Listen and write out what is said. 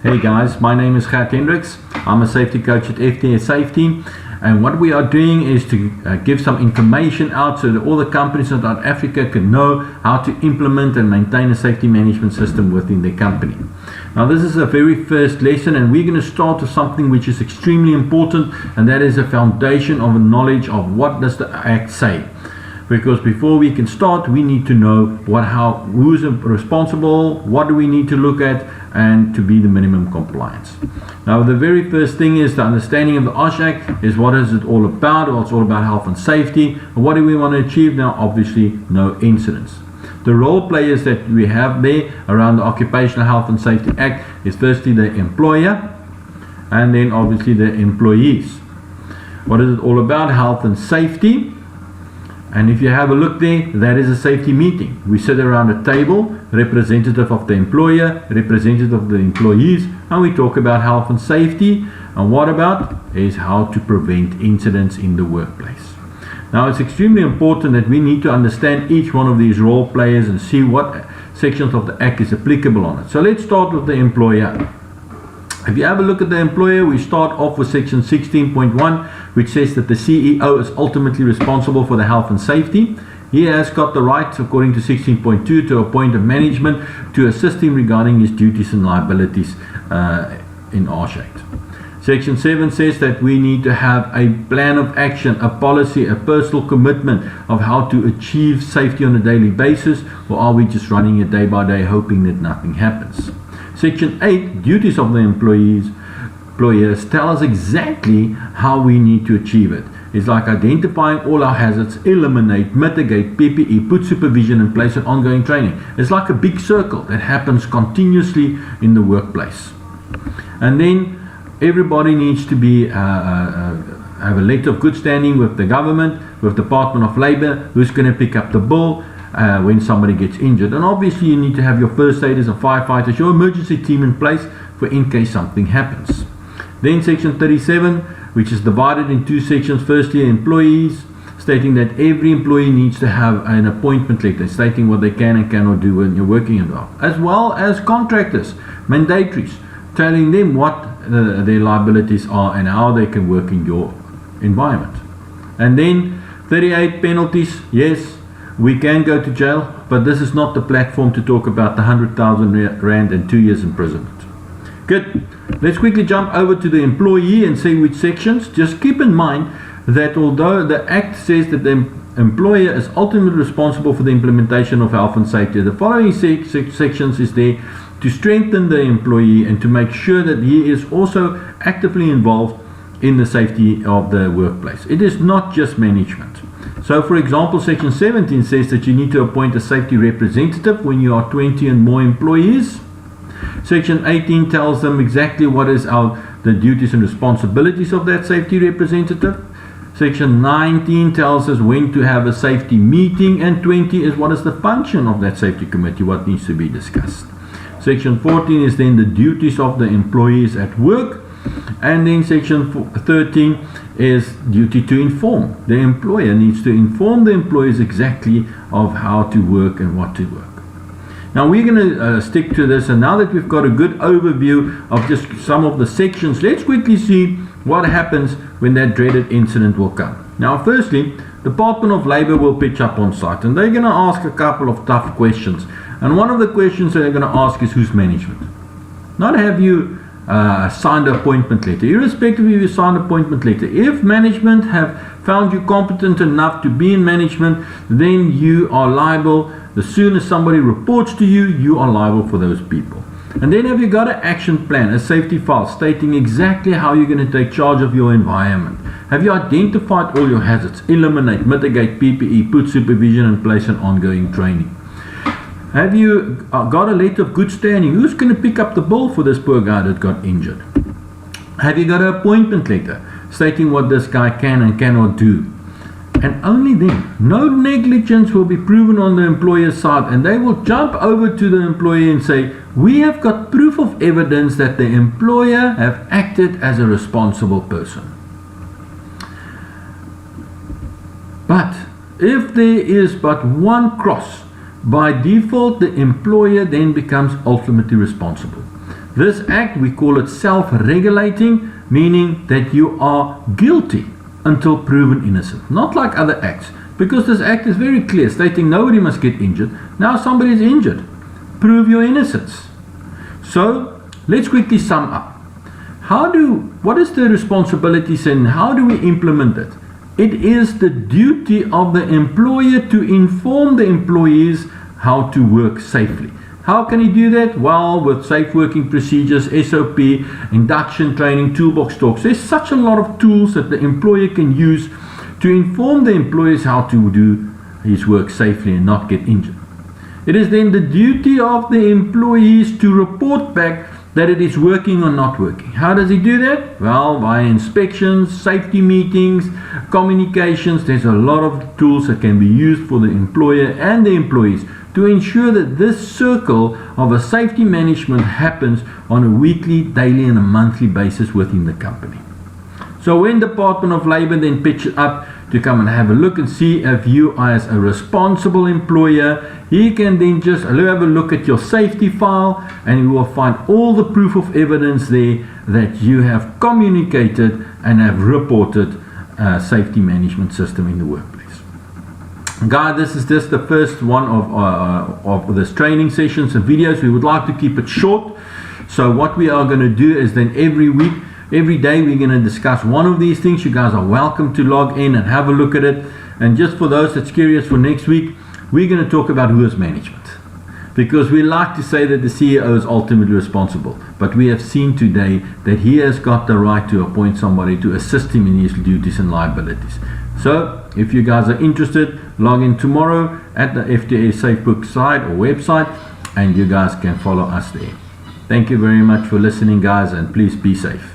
Hey guys, my name is Gert Hendricks. I'm a safety coach at FTS Safety, and what we are doing is to give some information out so that all the companies in South Africa can know how to implement and maintain a safety management system within their company. Now this is a very first lesson, and we're going to start with something which is extremely important, and that is a foundation of knowledge of what does the Act say. Because before we can start, we need to know who's responsible, what do we need to look at, and to be the minimum compliance. Now the very first thing is the understanding of the Ohsact is what is it all about. Well, it's all about health and safety. What do we want to achieve now? Obviously no incidents. The role players that we have there around the Occupational Health and Safety Act is firstly the employer and then obviously the employees. What is it all about? Health and safety. And if you have a look there, that is a safety meeting. We sit around a table, representative of the employer, representative of the employees, and we talk about health and safety. And what about is how to prevent incidents in the workplace. Now it's extremely important that we need to understand each one of these role players and see what sections of the Act is applicable on it. So let's start with the employer. If you have a look at the employer, we start off with section 16.1, which says that the CEO is ultimately responsible for the health and safety. He has got the right, according to 16.2, to appoint a management to assist him regarding his duties and liabilities in Ohsact. Section 7 says that we need to have a plan of action, a policy, a personal commitment of how to achieve safety on a daily basis, or are we just running it day by day hoping that nothing happens? Section 8, duties of the employers tell us exactly how we need to achieve it. It's like identifying all our hazards, eliminate, mitigate, PPE, put supervision in place and ongoing training. It's like a big circle that happens continuously in the workplace. And then everybody needs to be have a letter of good standing with the government, with Department of Labor, who's going to pick up the bill when somebody gets injured. And obviously you need to have your first aiders and firefighters, your emergency team in place for in case something happens. Then section 37, which is divided in two sections. Firstly, employees, stating that every employee needs to have an appointment letter stating what they can and cannot do when you're working involved, as well as contractors, mandatories, telling them what their liabilities are and how they can work in your environment. And then 38, penalties. Yes, we can go to jail, but this is not the platform to talk about the 100,000 Rand and 2 years imprisonment. Good. Let's quickly jump over to the employee and see which sections. Just keep in mind that although the Act says that the employer is ultimately responsible for the implementation of health and safety, the following sections is there to strengthen the employee and to make sure that he is also actively involved in the safety of the workplace. It is not just management. So for example, section 17 says that you need to appoint a safety representative when you are 20 and more employees. Section 18 tells them exactly what is the duties and responsibilities of that safety representative. Section 19 tells us when to have a safety meeting, and 20 is what is the function of that safety committee, what needs to be discussed. Section 14 is then the duties of the employees at work. And then section 13 is duty to inform. The employer needs to inform the employees exactly of how to work and what to work. Now we're going to stick to this, and now that we've got a good overview of just some of the sections, let's quickly see what happens when that dreaded incident will come. Now firstly, Department of Labor will pitch up on site, and they're going to ask a couple of tough questions. And one of the questions they're going to ask is, who's management? Not have you signed an appointment letter. Irrespective if you signed an appointment letter, if management have found you competent enough to be in management, then you are liable. As soon as somebody reports to you, you are liable for those people. And then have you got an action plan, a safety file stating exactly how you're going to take charge of your environment? Have you identified all your hazards, eliminate, mitigate, PPE, put supervision in place and ongoing training? Have you got a letter of good standing? Who's going to pick up the bill for this poor guy that got injured? Have you got an appointment letter stating what this guy can and cannot do? And only then, no negligence will be proven on the employer's side, and they will jump over to the employee and say, we have got proof of evidence that the employer have acted as a responsible person. But if there is but one cross, by default the employer then becomes ultimately responsible. This act, we call it self-regulating, meaning that you are guilty until proven innocent. Not like other acts, because this act is very clear, stating nobody must get injured. Now somebody is injured. Prove your innocence. So let's quickly sum up. What is the responsibilities and how do we implement it? It is the duty of the employer to inform the employees how to work safely. How can he do that? Well, with safe working procedures, SOP, induction training, toolbox talks. There's such a lot of tools that the employer can use to inform the employees how to do his work safely and not get injured. It is then the duty of the employees to report back that it is working or not working. How does he do that? Well, by inspections, safety meetings, communications. There's a lot of tools that can be used for the employer and the employees to ensure that this circle of a safety management happens on a weekly, daily and a monthly basis within the company. So when Department of Labor then pitches up to come and have a look and see if you are as a responsible employer, he can then just have a look at your safety file and you will find all the proof of evidence there that you have communicated and have reported a safety management system in the workplace. Guys, this is just the first one of this training sessions and videos. We would like to keep it short. So what we are going to do is then every day we're going to discuss one of these things. You guys are welcome to log in and have a look at it. And just for those that's curious, for next week, we're going to talk about who is management. Because we like to say that the CEO is ultimately responsible. But we have seen today that he has got the right to appoint somebody to assist him in his duties and liabilities. So if you guys are interested, log in tomorrow at the FTA Safebook site or website and you guys can follow us there. Thank you very much for listening, guys, and please be safe.